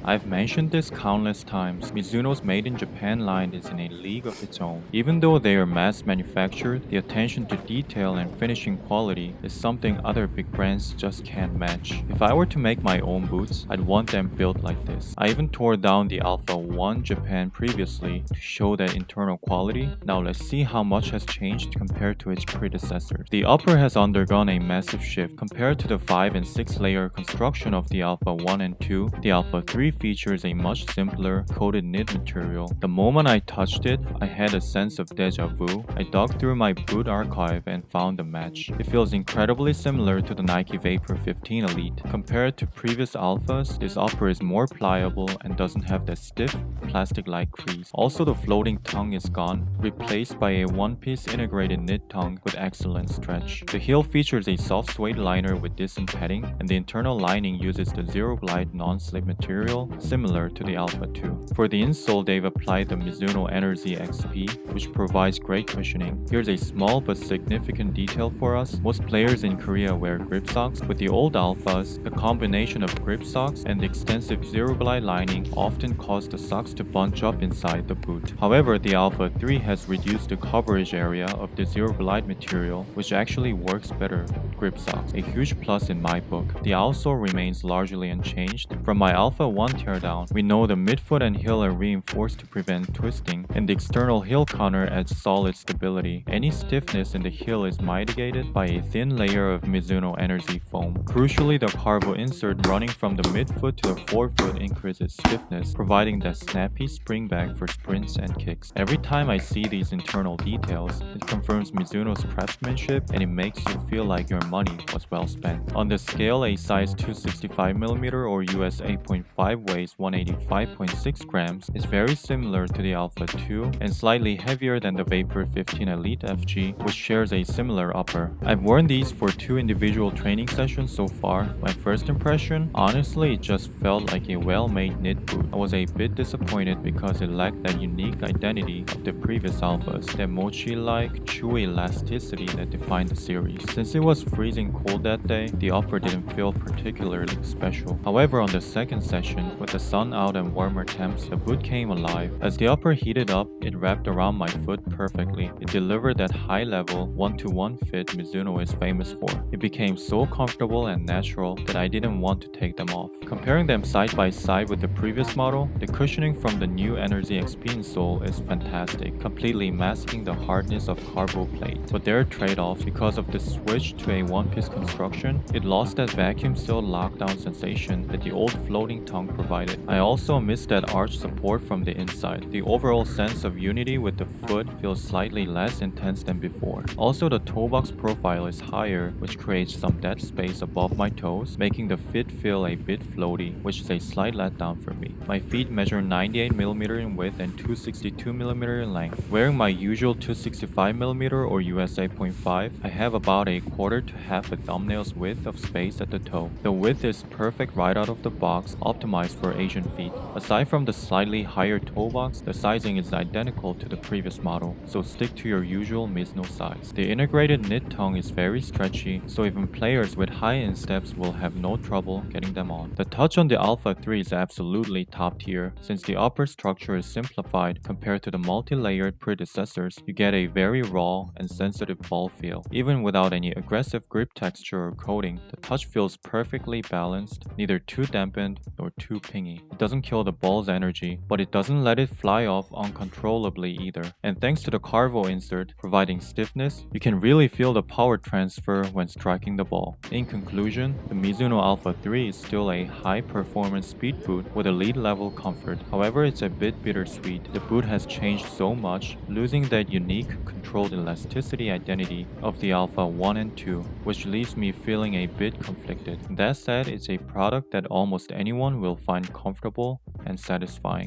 I've mentioned this countless times. Mizuno's made in Japan line is in a league of its own. Even though they are mass manufactured, the attention to detail and finishing quality is something other big brands just can't match. If I were to make my own boots, I'd want them built like this. I even tore down the Alpha 1 Japan previously to show that internal quality. Now let's see how much has changed compared to its predecessors. The upper has undergone a massive shift. Compared to the 5 and 6 layer construction of the Alpha 1 and 2, the Alpha 3 features a much simpler coated knit material. The moment I touched it, I had a sense of deja vu. I dug through my boot archive and found a match. It feels incredibly similar to the Nike Vapor 15 Elite. Compared to previous Alphas, this upper is more pliable and doesn't have that stiff, plastic-like crease. Also, the floating tongue is gone, replaced by a one-piece integrated knit tongue with excellent stretch. The heel features a soft suede liner with decent padding, and the internal lining uses the Zero Glide non-slip material, similar to the Alpha 2. For the insole, they've applied the Mizuno Energy XP, which provides great cushioning. Here's a small but significant detail for us. Most players in Korea wear grip socks. With the old Alphas, the combination of grip socks and the extensive Zero Glide lining often caused the socks to bunch up inside the boot. However, the Alpha 3 has reduced the coverage area of the Zero Glide material, which actually works better with grip socks, a huge plus in my book. The outsole remains largely unchanged. From my Alpha 1 teardown, we know the midfoot and heel are reinforced to prevent twisting, and the external heel counter adds solid stability. Any stiffness in the heel is mitigated by a thin layer of Mizuno Energy foam. Crucially, the carvo insert running from the midfoot to the forefoot increases stiffness, providing that snappy spring back for sprints and kicks. Every time I see these internal details, it confirms Mizuno's craftsmanship, and it makes you feel like your money was well spent. On the scale, a size 265mm or US 8.5 weighs 185.6 grams is very similar to the Alpha 2 and slightly heavier than the Vapor 15 Elite FG, which shares a similar upper. I've worn these for 2 individual training sessions so far. My first impression, honestly, it just felt like a well-made knit boot. I was a bit disappointed because it lacked that unique identity of the previous Alphas, that mochi-like, chewy elasticity that defined the series. Since it was freezing cold that day, the upper didn't feel particularly special. However, on the second session, with the sun out and warmer temps, the boot came alive. As the upper heated up, it wrapped around my foot perfectly. It delivered that high-level, one-to-one fit Mizuno is famous for. It became so comfortable and natural that I didn't want to take them off. Comparing them side by side with the previous model, the cushioning from the new Energy XP insole is fantastic, completely masking the hardness of carbo plates. But there are trade-offs. Because of the switch to a one-piece construction, it lost that vacuum-sealed lockdown sensation that the old floating tongue provided. I also miss that arch support from the inside. The overall sense of unity with the foot feels slightly less intense than before. Also, the toe box profile is higher, which creates some dead space above my toes, making the fit feel a bit floaty, which is a slight letdown for me. My feet measure 98mm in width and 262mm in length. Wearing my usual 265mm or US 8.5, I have about a quarter to half a thumbnail's width of space at the toe. The width is perfect right out of the box, optimized for Asian feet. Aside from the slightly higher toe box, the sizing is identical to the previous model, so stick to your usual Mizuno size. The integrated knit tongue is very stretchy, so even players with high insteps will have no trouble getting them on. The touch on the Alpha 3 is absolutely top tier. Since the upper structure is simplified compared to the multi-layered predecessors, you get a very raw and sensitive ball feel. Even without any aggressive grip texture or coating, the touch feels perfectly balanced, neither too dampened nor too pingy. It doesn't kill the ball's energy, but it doesn't let it fly off uncontrollably either. And thanks to the carvo insert providing stiffness, you can really feel the power transfer when striking the ball. In conclusion, the Mizuno Alpha 3 is still a high-performance speed boot with elite-level comfort. However, it's a bit bittersweet. The boot has changed so much, losing that unique, controlled elasticity identity of the Alpha 1 and 2, which leaves me feeling a bit conflicted. That said, it's a product that almost anyone will find comfortable and satisfying.